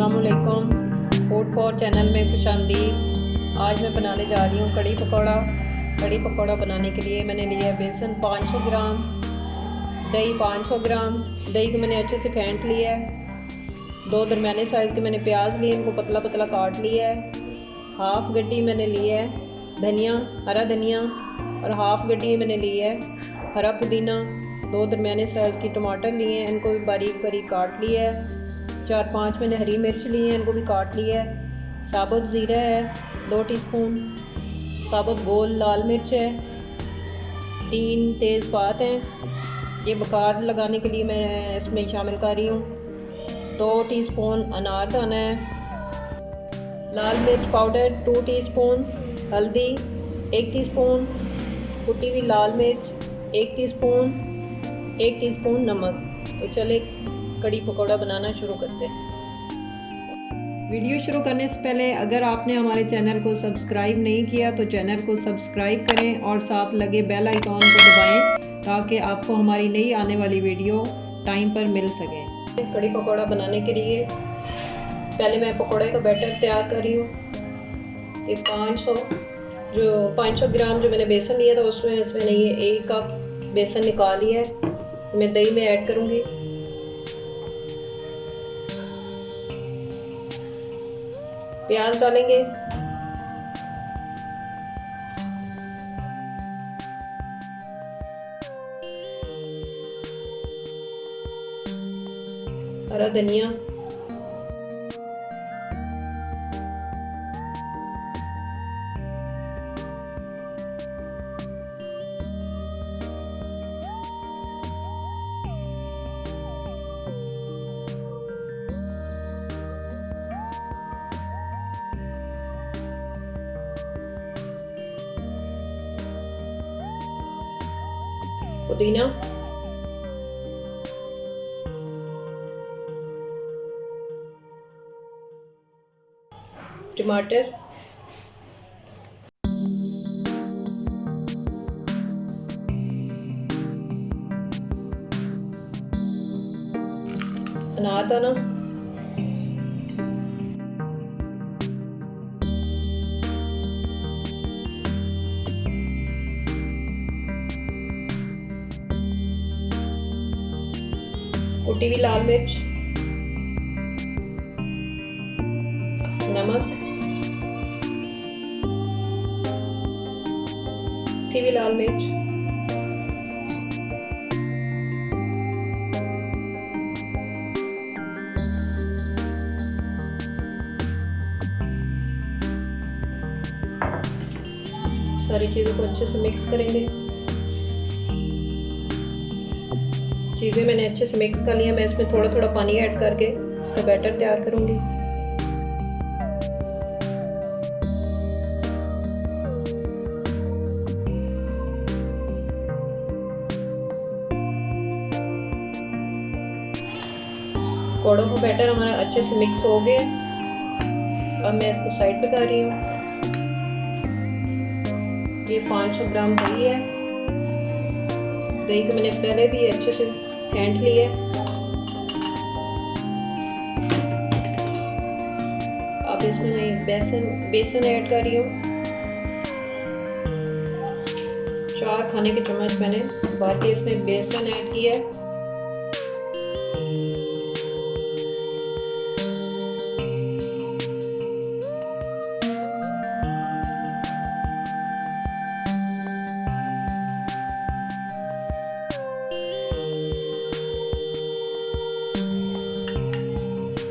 अस्सलामुअलैकुम, food for channel में खुशामदीद। आज मैं बनाने जा रही हूँ कड़ी पकौड़ा। कड़ी पकौड़ा बनाने के लिए मैंने लिया बेसन 500 ग्राम, दही 500 ग्राम। दही को मैंने अच्छे से फेंट लिया है। 2 दरमियाने साइज़ के मैंने प्याज लिए, इनको पतला पतला काट लिया है। हाफ़ गड्डी मैंने लिया है धनिया, हरा धनिया, और हाफ़ गड्डी मैंने लिया है हरा पुदीना। 2 दरमियाने साइज़ की टमाटर लिए हैं, इनको भी बारीक बारीक काट लिया है। 4-5 मैंने हरी मिर्च ली है, इनको भी काट लिया है। साबुत ज़ीरा है 2 टीस्पून, साबुत गोल लाल मिर्च है, 3 तेज़पात हैं। ये बकार लगाने के लिए मैं इसमें शामिल कर रही हूँ। 2 टीस्पून अनारदाना है, लाल मिर्च पाउडर 2 टीस्पून, हल्दी 1 टीस्पून, कुटी हुई लाल मिर्च 1 टीस्पून, 1 टीस्पून नमक। तो चले कड़ी पकौड़ा बनाना शुरू करते हैं। वीडियो शुरू करने से पहले अगर आपने हमारे चैनल को सब्सक्राइब नहीं किया तो चैनल को सब्सक्राइब करें और साथ लगे बेल आइकॉन को दबाएं ताकि आपको हमारी नई आने वाली वीडियो टाइम पर मिल सके। कड़ी पकौड़ा बनाने के लिए पहले मैं पकौड़े का बैटर तैयार कर रही हूँ। ये 500 ग्राम जो मैंने बेसन लिया था उसमें मैंने ये 1 कप बेसन निकाल लिया है। मैं दही में ऐड करूँगी। प्याज डालेंगे, हरा धनिया, पुदीना, टमाटर, अनारदाना, कुटी हुई लाल मिर्च, नमक, कुटी हुई लाल मिर्च, सारी चीज़ों को अच्छे से मिक्स करेंगे। चीज़ें मैंने अच्छे से मिक्स कर लिया। मैं इसमें थोड़ा थोड़ा पानी ऐड करके इसका बैटर तैयार करूँगी। पकौड़ों का बैटर हमारा अच्छे से मिक्स हो गया। अब मैं इसको साइड पे कर रही हूँ। ये 500 ग्राम दही है। दही को मैंने पहले भी अच्छे से फेंट लिया है। अब इसमें मैं बेसन ऐड कर रही हूँ। 4 खाने के चम्मच मैंने भर के इसमें बेसन ऐड किया है।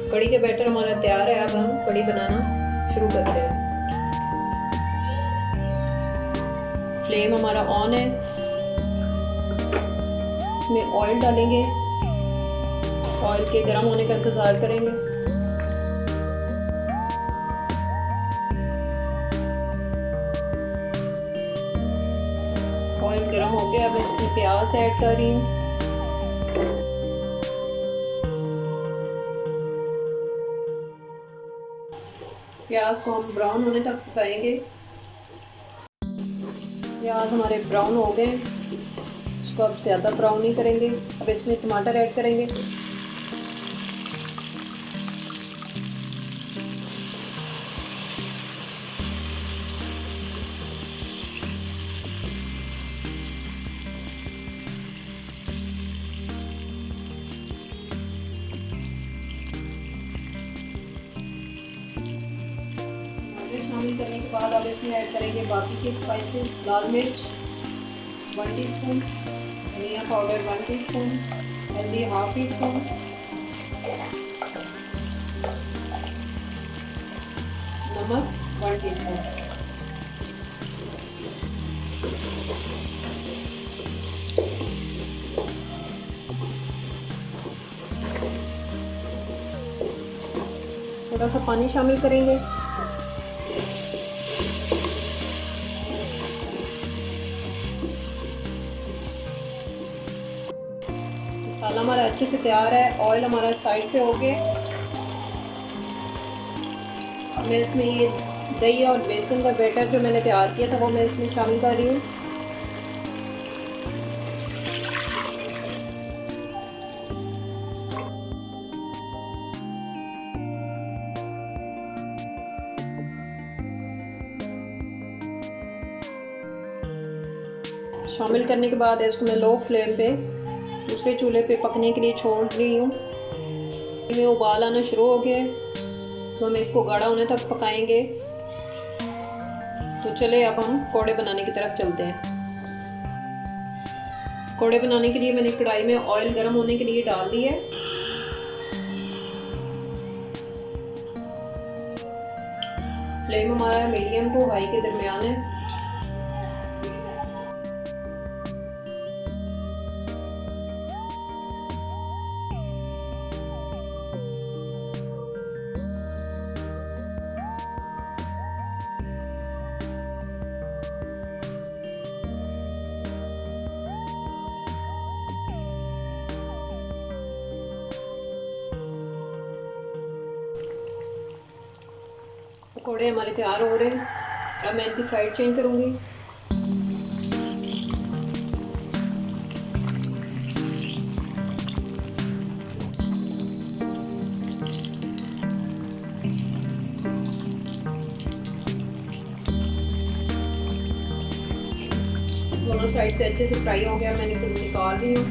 कड़ी के बैटर हमारा तैयार है। अब हम कड़ी बनाना शुरू करते हैं। फ्लेम हमारा ऑन है। इसमें ऑयल डालेंगे। ऑयल के गर्म होने का इंतज़ार करेंगे। ऑयल गर्म हो गया। अब इसमें प्याज ऐड कर रही हूँ। प्याज को हम ब्राउन होने तक पकाएंगे। प्याज हमारे ब्राउन हो गए, इसको अब ज़्यादा ब्राउन नहीं करेंगे। अब इसमें टमाटर ऐड करेंगे। शामिल करने के बाद अब इसमें ऐड करेंगे बाकी के स्पाइसेस। लाल मिर्च 1 टीस्पून, धनिया पाउडर 1 टीस्पून, हल्दी ½ टीस्पून, नमक 1 टीस्पून। थोड़ा सा पानी शामिल करेंगे। मसाला हमारा अच्छे से तैयार है, ऑयल हमारा साइड पे हो गया। अब मैं इसमें ये दही और बेसन का बैटर जो मैंने तैयार किया था वो मैं इसमें शामिल कर रही हूँ। शामिल करने के बाद इसको मैं लो फ्लेम पे दूसरे चूल्हे पे पकने के लिए छोड़ रही हूँ। में उबाल आना शुरू हो गया तो हम इसको गाढ़ा होने तक पकाएंगे। तो चले अब हम पकौड़े बनाने की तरफ चलते हैं। पकौड़े बनाने के लिए मैंने कढ़ाई में ऑयल गर्म होने के लिए डाल दी है। फ्लेम हमारा मीडियम टू हाई के दरमियान है। पकौड़े हमारे तैयार हो रहे हैं। अब मैं इनकी साइड चेंज करूँगी। दोनों साइड से अच्छे से फ्राई हो गया, मैंने इनको निकाल रही हूँ।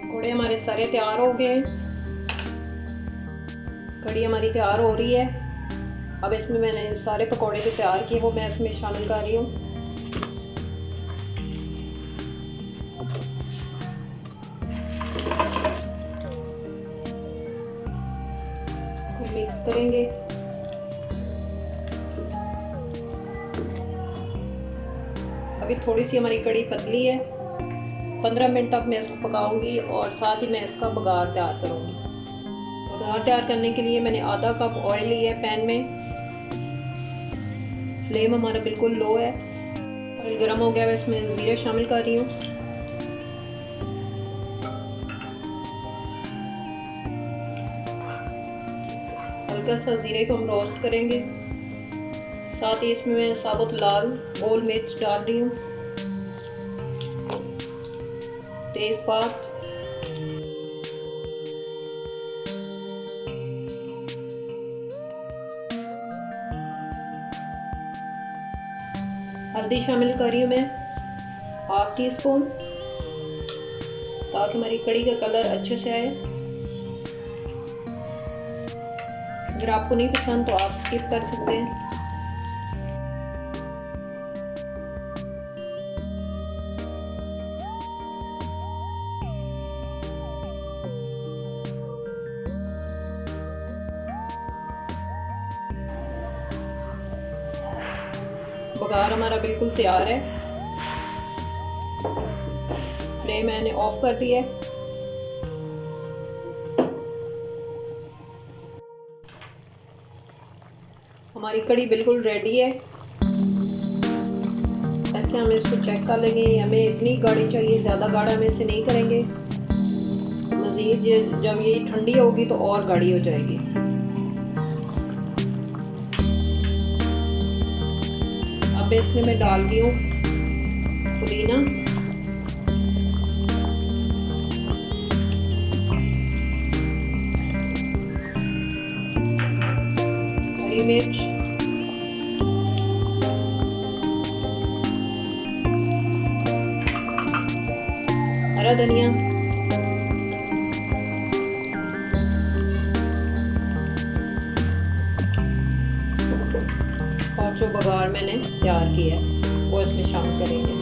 पकौड़े हमारे सारे तैयार हो गए हैं। कढ़ी हमारी तैयार हो रही है। अब इसमें मैंने सारे पकौड़े जो तैयार किए वो मैं इसमें शामिल कर रही हूँ। मिक्स करेंगे। अभी थोड़ी सी हमारी कढ़ी पतली है। 15 मिनट तक मैं इसको पकाऊंगी और साथ ही मैं इसका बघार तैयार करूंगी। बघार तैयार करने के लिए मैंने आधा कप ऑयल लिया है पैन में। फ्लेम हमारा बिल्कुल लो है। ऑयल गर्म हो गया है, इसमें जीरा शामिल कर रही हूँ। हल्का सा जीरे को हम रोस्ट करेंगे। साथ ही इसमें मैं साबुत लाल गोल मिर्च डाल रही हूँ, तेजपात, हल्दी शामिल कर रही हूँ मैं ½ टीस्पून, ताकि हमारी कढ़ी का कलर अच्छे से आए। अगर आपको नहीं पसंद तो आप स्किप कर सकते हैं। बघार हमारा बिल्कुल तैयार है। फ्लेम मैंने ऑफ कर दी है। हमारी कढ़ी बिल्कुल रेडी है। से हम इसको चेक कर लेंगे। हमें इतनी गाढ़ी चाहिए, ज़्यादा गाढ़ा हम इसे नहीं करेंगे। मज़ीद जब ये ठंडी होगी तो और गाढ़ी हो जाएगी। अब इसमें मैं डालती हूँ पुदीना, हरी मिर्च, हरा धनिया, और जो बघार मैंने तैयार किया है वो इसमें शामिल करेंगे।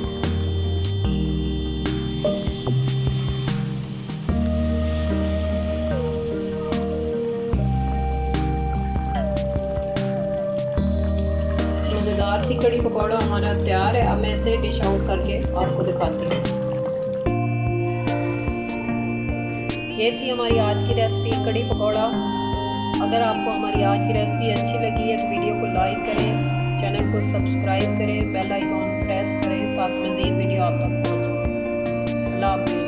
मज़ेदार सी कड़ी पकौड़ा हमारा तैयार है। अब मैं इसे डिश आउट करके आपको दिखाती हूँ। ये थी हमारी आज की रेसिपी कड़ी पकौड़ा। अगर आपको हमारी आज की रेसिपी अच्छी लगी है तो वीडियो को लाइक करें, चैनल को सब्सक्राइब करें, बेल आइकॉन प्रेस करें ताकि मज़ीद वीडियो आप तक पहुँचे। अल्लाह हाफ़िज़।